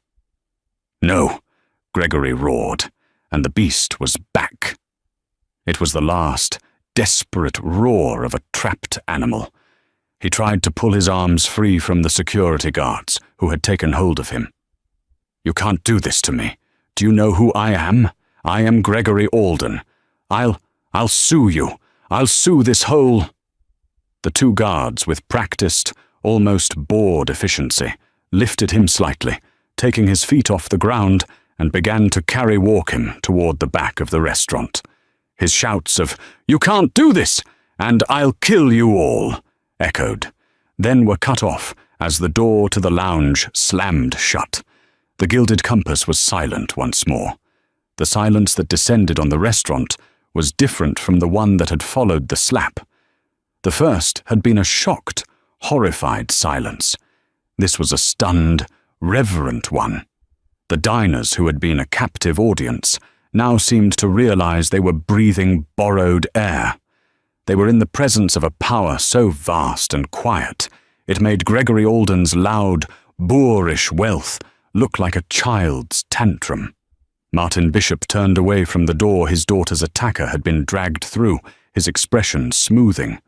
"No," Gregory roared, and the beast was back. It was the last, desperate roar of a trapped animal. He tried to pull his arms free from the security guards who had taken hold of him. "You can't do this to me. Do you know who I am? I am Gregory Alden. I'll sue you. I'll sue this whole—" The two guards, with practiced, almost bored efficiency, lifted him slightly, taking his feet off the ground, and began to carry-walk him toward the back of the restaurant. His shouts of, "You can't do this!" and "I'll kill you all!" echoed, then were cut off as the door to the lounge slammed shut. The Gilded Compass was silent once more. The silence that descended on the restaurant was different from the one that had followed the slap. The first had been a shocked, horrified silence. This was a stunned, reverent one. The diners, who had been a captive audience, now seemed to realize they were breathing borrowed air. They were in the presence of a power so vast and quiet, it made Gregory Alden's loud, boorish wealth look like a child's tantrum. Martin Bishop turned away from the door his daughter's attacker had been dragged through, his expression smoothing.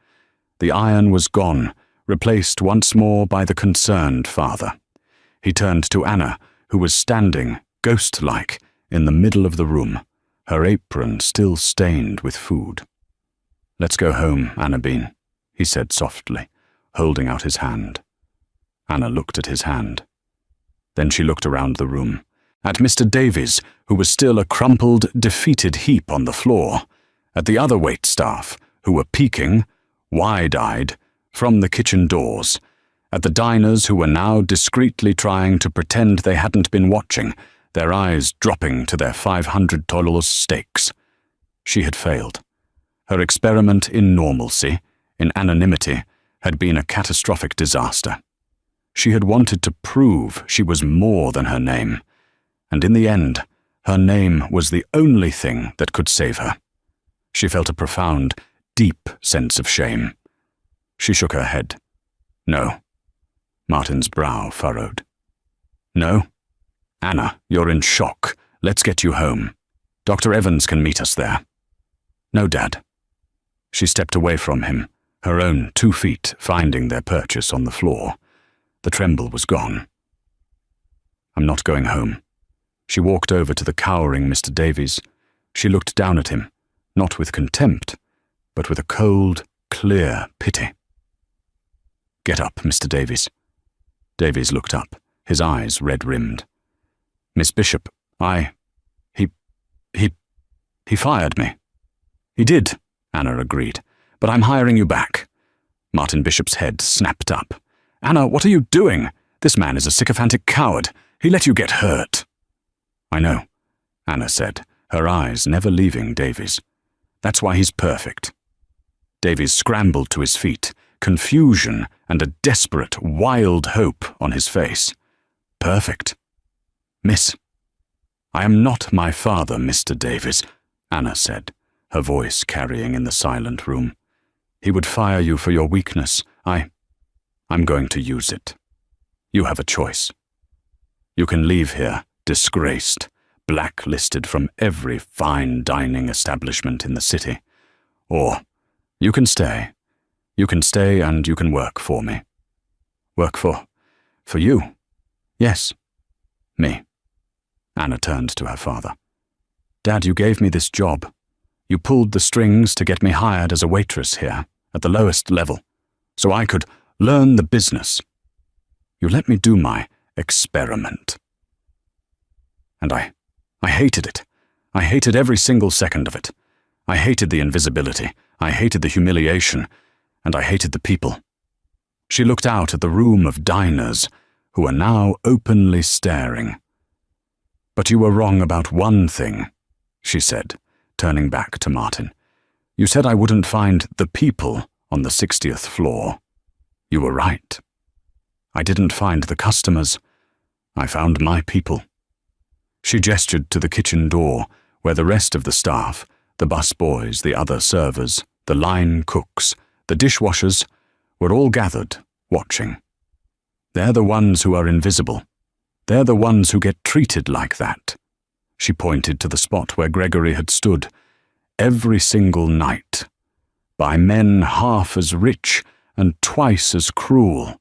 The iron was gone, replaced once more by the concerned father. He turned to Anna, who was standing, ghost-like, in the middle of the room, her apron still stained with food. "Let's go home, Anna Bean," he said softly, holding out his hand. Anna looked at his hand. Then she looked around the room, at Mr. Davies, who was still a crumpled, defeated heap on the floor, at the other waitstaff, who were peeking, wide-eyed, from the kitchen doors, at the diners who were now discreetly trying to pretend they hadn't been watching, their eyes dropping to their $500 steaks. She had failed. Her experiment in normalcy, in anonymity, had been a catastrophic disaster. She had wanted to prove she was more than her name, and in the end, her name was the only thing that could save her. She felt a profound, deep sense of shame. She shook her head. "No." Martin's brow furrowed. No? Anna, you're in shock. Let's get you home. Dr. Evans can meet us there. No, Dad. She stepped away from him, her own 2 feet finding their purchase on the floor. The tremble was gone. I'm not going home. She walked over to the cowering Mr. Davies. She looked down at him, not with contempt, but with a cold, clear pity. Get up, Mr. Davies. Davies looked up, his eyes red-rimmed. Miss Bishop, he fired me. He did, Anna agreed, but I'm hiring you back. Martin Bishop's head snapped up. Anna, what are you doing? This man is a sycophantic coward. He let you get hurt. I know, Anna said, her eyes never leaving Davies. That's why he's perfect. Davies scrambled to his feet, confusion and a desperate, wild hope on his face. Perfect. Miss. I am not my father, Mr. Davies, Anna said, her voice carrying in the silent room. He would fire you for your weakness. I'm going to use it. You have a choice. You can leave here, disgraced, blacklisted from every fine dining establishment in the city. Or you can stay. You can stay and you can work for me. Work for you? Yes, me. Anna turned to her father. Dad, you gave me this job. You pulled the strings to get me hired as a waitress here, at the lowest level, so I could learn the business. You let me do my experiment. And I hated it. I hated every single second of it. I hated the invisibility. I hated the humiliation. And I hated the people. She looked out at the room of diners who were now openly staring. But you were wrong about one thing, she said, turning back to Martin. You said I wouldn't find the people on the 60th floor. You were right. I didn't find the customers. I found my people. She gestured to the kitchen door, where the rest of the staff, the busboys, the other servers, the line cooks, the dishwashers, were all gathered, watching. They're the ones who are invisible. They're the ones who get treated like that. She pointed to the spot where Gregory had stood, every single night, by men half as rich and twice as cruel.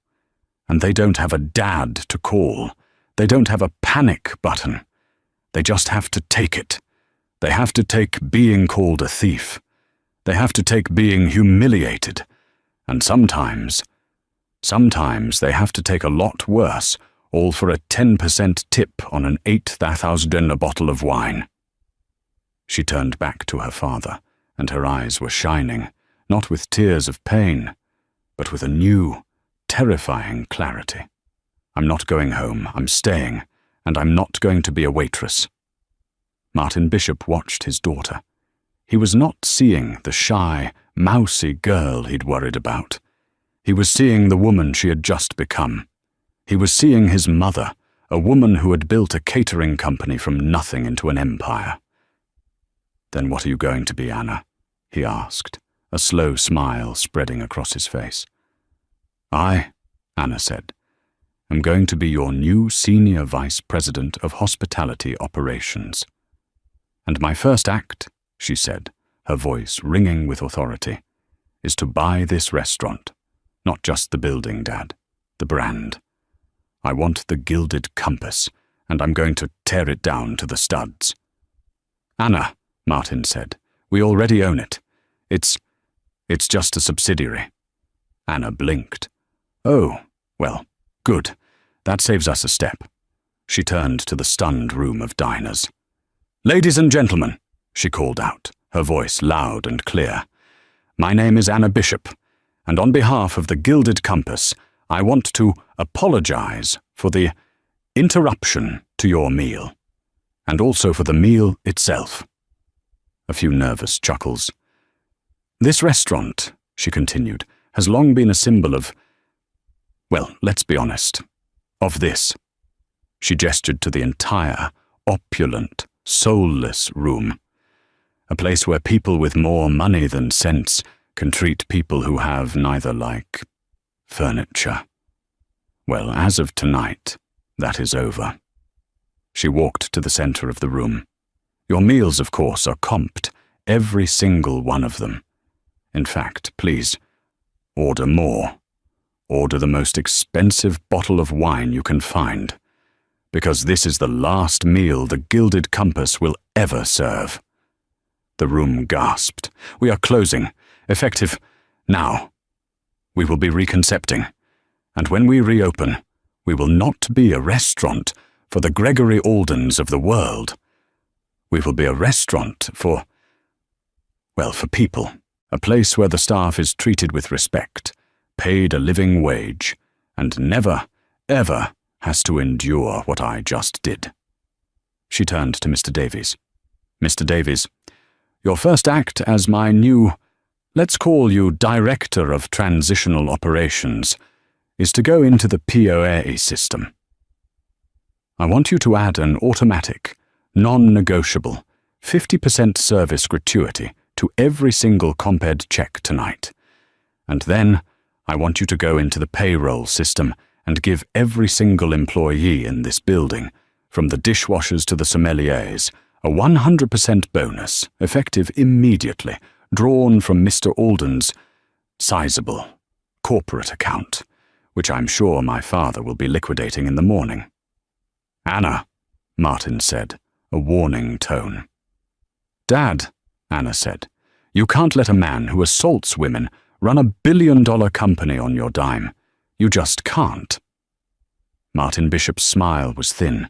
And they don't have a dad to call. They don't have a panic button. They just have to take it. They have to take being called a thief. They have to take being humiliated. And sometimes they have to take a lot worse, all for a 10% tip on an 8,000 bottle of wine. She turned back to her father, and her eyes were shining, not with tears of pain, but with a new, terrifying clarity. I'm not going home, I'm staying, and I'm not going to be a waitress. Martin Bishop watched his daughter. He was not seeing the shy, mousy girl he'd worried about. He was seeing the woman she had just become. He was seeing his mother, a woman who had built a catering company from nothing into an empire. Then what are you going to be, Anna? He asked, a slow smile spreading across his face. I, Anna said, am going to be your new Senior Vice President of Hospitality Operations. And my first act, she said, her voice ringing with authority, is to buy this restaurant. Not just the building, Dad, the brand. I want the gilded compass, and I'm going to tear it down to the studs. Anna, Martin said, we already own it. It's just a subsidiary. Anna blinked. Oh, well, good. That saves us a step. She turned to the stunned room of diners. Ladies and gentlemen, she called out, her voice loud and clear. My name is Anna Bishop, and on behalf of the Gilded Compass, I want to apologize for the interruption to your meal, and also for the meal itself. A few nervous chuckles. This restaurant, she continued, has long been a symbol of, well, let's be honest, of this. She gestured to the entire, opulent, soulless room. A place where people with more money than sense can treat people who have neither like furniture. Well, as of tonight, That is over." She walked to the center of the room. "Your meals, of course, are comped, every single one of them. In fact, please, order more. Order the most expensive bottle of wine you can find, because this is the last meal the Gilded Compass will ever serve." The room gasped. "We are closing. Effective now. We will be reconcepting. And when we reopen, we will not be a restaurant for the Gregory Aldens of the world. We will be a restaurant for people. A place where the staff is treated with respect, paid a living wage, and never, ever has to endure what I just did." She turned to Mr. Davies. "Mr. Davies, your first act as my new, let's call you Director of Transitional Operations, is to go into the POA system. I want you to add an automatic, non-negotiable, 50% service gratuity to every single comped check tonight. And then I want you to go into the payroll system and give every single employee in this building, from the dishwashers to the sommeliers, a 100% bonus, effective immediately, drawn from Mr. Alden's sizable corporate account, which I'm sure my father will be liquidating in the morning." "Anna," Martin said, a warning tone. "Dad," Anna said, "you can't let a man who assaults women run a billion-dollar company on your dime. You just can't." Martin Bishop's smile was thin,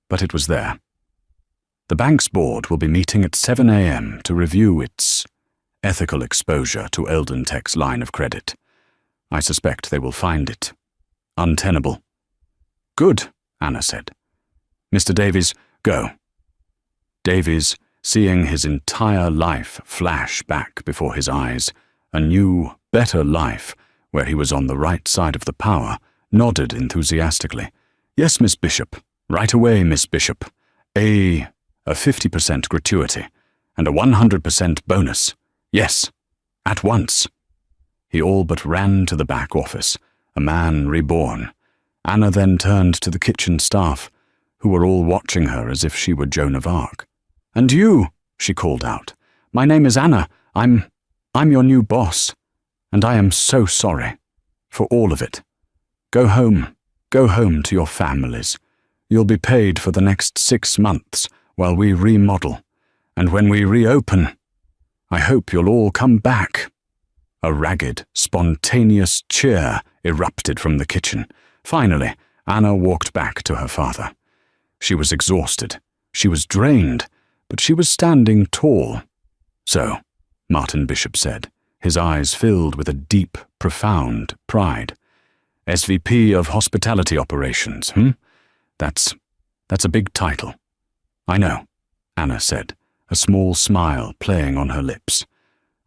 but it was there. "The bank's board will be meeting at 7 a.m. to review its ethical exposure to Eldon Tech's line of credit. I suspect they will find it untenable." "Good," Anna said. "Mr. Davies, go." Davies, seeing his entire life flash back before his eyes, a new, better life where he was on the right side of the power, nodded enthusiastically. "Yes, Miss Bishop. Right away, Miss Bishop. A 50% gratuity and a 100% bonus. Yes, at once." He all but ran to the back office, a man reborn. Anna then turned to the kitchen staff, who were all watching her as if she were Joan of Arc. "And you," she called out. "My name is Anna. I'm your new boss, and I am so sorry for all of it. Go home to your families. You'll be paid for the next 6 months while we remodel, and when we reopen, I hope you'll all come back." A ragged, spontaneous cheer erupted from the kitchen. Finally, Anna walked back to her father. She was exhausted. She was drained, but she was standing tall. "So," Martin Bishop said, his eyes filled with a deep, profound pride. "SVP of Hospitality Operations, That's a big title." "I know," Anna said, a small smile playing on her lips.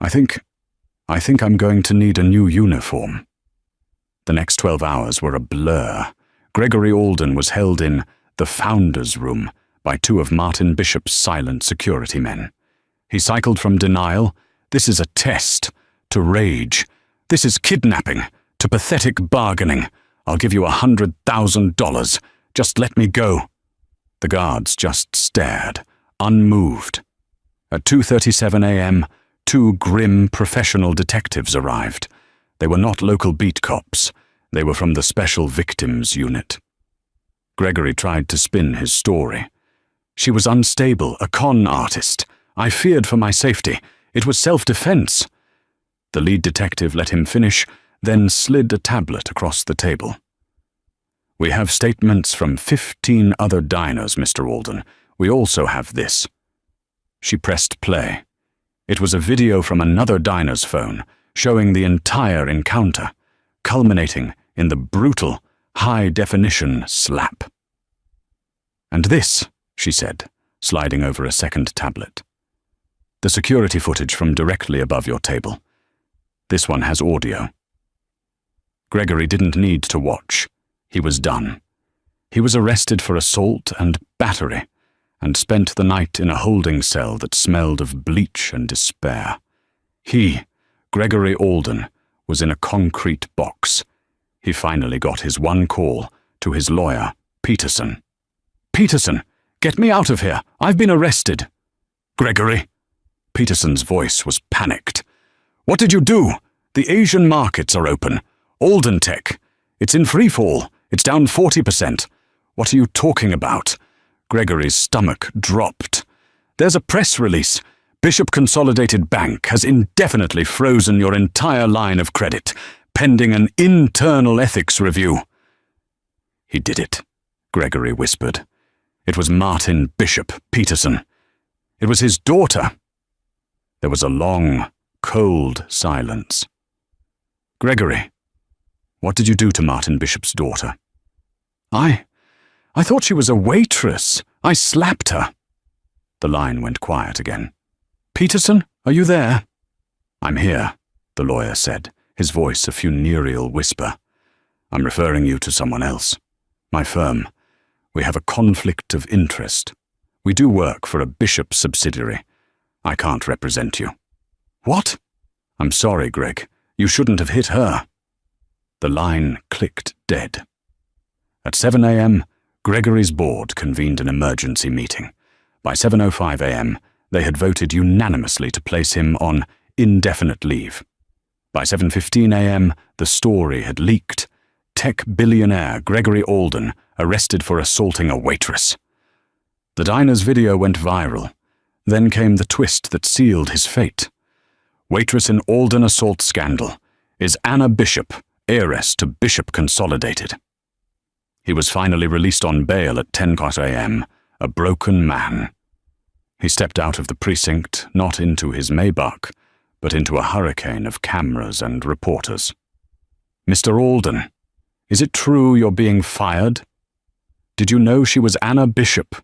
I think I'm going to need a new uniform." The next 12 hours were a blur. Gregory Alden was held in the Founder's Room by 2 of Martin Bishop's silent security men. He cycled from denial, "This is a test," to rage, "This is kidnapping," to pathetic bargaining, "I'll give you $100,000. Just let me go." The guards just stared, unmoved. At 2:37 a.m., 2 grim professional detectives arrived. They were not local beat cops. They were from the Special Victims Unit. Gregory tried to spin his story. "She was unstable, a con artist. I feared for my safety. It was self-defense." The lead detective let him finish, then slid a tablet across the table. "We have statements from 15 other diners, Mr. Alden. We also have this." She pressed play. It was a video from another diner's phone, showing the entire encounter, culminating in the brutal, high-definition slap. "And this," she said, sliding over a second tablet. "The security footage from directly above your table. This one has audio." Gregory didn't need to watch. He was done. He was arrested for assault and battery, and spent the night in a holding cell that smelled of bleach and despair. He, Gregory Alden, was in a concrete box. He finally got his one call to his lawyer, Peterson. "Peterson, get me out of here! I've been arrested!" "Gregory!" Peterson's voice was panicked. "What did you do? The Asian markets are open. Alden Tech. It's in freefall. It's down 40%. What are you talking about?" Gregory's stomach dropped. "There's a press release. Bishop Consolidated Bank has indefinitely frozen your entire line of credit, pending an internal ethics review." "He did it," Gregory whispered. "It was Martin Bishop Peterson. It was his daughter." There was a long, cold silence. "Gregory, what did you do to Martin Bishop's daughter?" I thought she was a waitress. I slapped her." The line went quiet again. "Peterson, are you there?" "I'm here," the lawyer said, his voice a funereal whisper. "I'm referring you to someone else. My firm. We have a conflict of interest. We do work for a Bishop subsidiary. I can't represent you." "What?" "I'm sorry, Greg. You shouldn't have hit her." The line clicked dead. At 7 a.m., Gregory's board convened an emergency meeting. By 7:05 a.m., they had voted unanimously to place him on indefinite leave. By 7:15 a.m., the story had leaked. Tech billionaire Gregory Alden arrested for assaulting a waitress. The diner's video went viral. Then came the twist that sealed his fate. Waitress in Alden assault scandal. Is Anna Bishop, heiress to Bishop Consolidated. He was finally released on bail at 10 a.m., a broken man. He stepped out of the precinct, not into his Maybach, but into a hurricane of cameras and reporters. "Mr. Alden, is it true you're being fired? Did you know she was Anna Bishop?"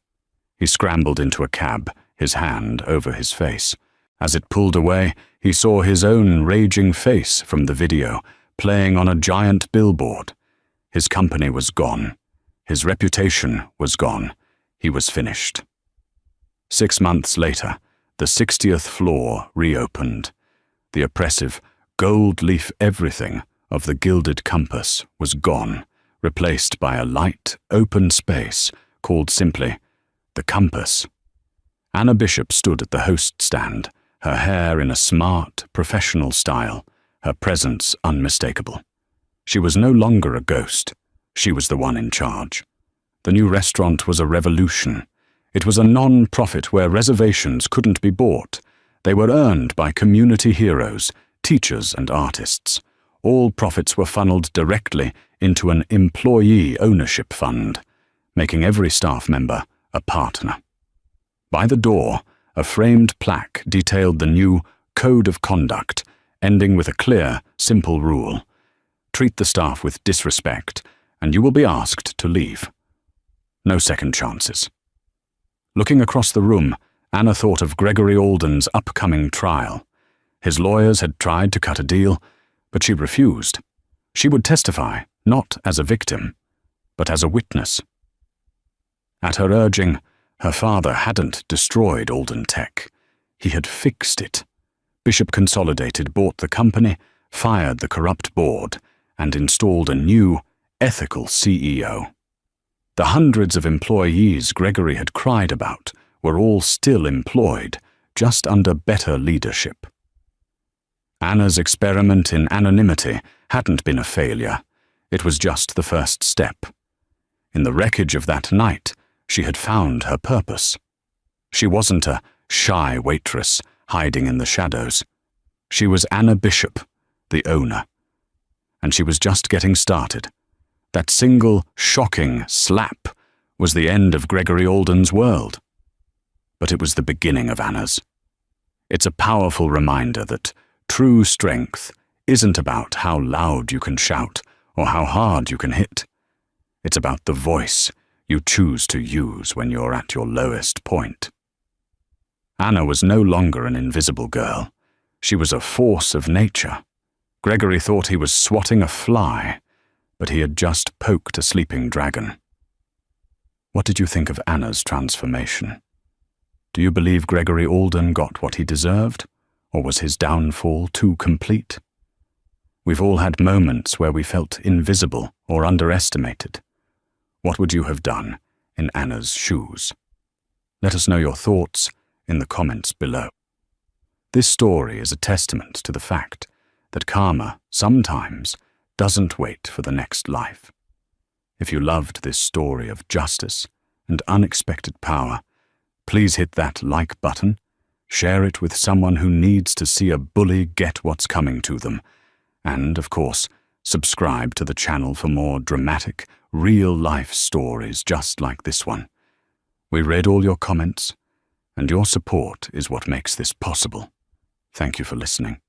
He scrambled into a cab, his hand over his face. As it pulled away, he saw his own raging face from the video, playing on a giant billboard. His company was gone. His reputation was gone. He was finished. 6 months later, the 60th floor reopened. The oppressive, gold leaf everything of the gilded compass was gone, replaced by a light, open space called simply the Compass. Anna Bishop stood at the host stand, her hair in a smart, professional style, her presence unmistakable. She was no longer a ghost. She was the one in charge. The new restaurant was a revolution. It was a non-profit where reservations couldn't be bought. They were earned by community heroes, teachers and artists. All profits were funneled directly into an employee ownership fund, making every staff member a partner. By the door, a framed plaque detailed the new Code of Conduct, ending with a clear, simple rule. Treat the staff with disrespect, and you will be asked to leave. No second chances. Looking across the room, Anna thought of Gregory Alden's upcoming trial. His lawyers had tried to cut a deal, but she refused. She would testify, not as a victim, but as a witness. At her urging, her father hadn't destroyed Alden Tech. He had fixed it. Bishop Consolidated bought the company, fired the corrupt board, and installed a new, ethical CEO. The hundreds of employees Gregory had cried about were all still employed, just under better leadership. Anna's experiment in anonymity hadn't been a failure. It was just the first step. In the wreckage of that night, she had found her purpose. She wasn't a shy waitress hiding in the shadows. She was Anna Bishop, the owner. And she was just getting started. That single, shocking slap was the end of Gregory Alden's world. But it was the beginning of Anna's. It's a powerful reminder that true strength isn't about how loud you can shout or how hard you can hit. It's about the voice you choose to use when you're at your lowest point. Anna was no longer an invisible girl. She was a force of nature. Gregory thought he was swatting a fly, but he had just poked a sleeping dragon. What did you think of Anna's transformation? Do you believe Gregory Alden got what he deserved, or was his downfall too complete? We've all had moments where we felt invisible or underestimated. What would you have done in Anna's shoes? Let us know your thoughts in the comments below. This story is a testament to the fact that karma sometimes doesn't wait for the next life. If you loved this story of justice and unexpected power, please hit that like button, share it with someone who needs to see a bully get what's coming to them, and, of course, subscribe to the channel for more dramatic, real-life stories just like this one. We read all your comments, and your support is what makes this possible. Thank you for listening.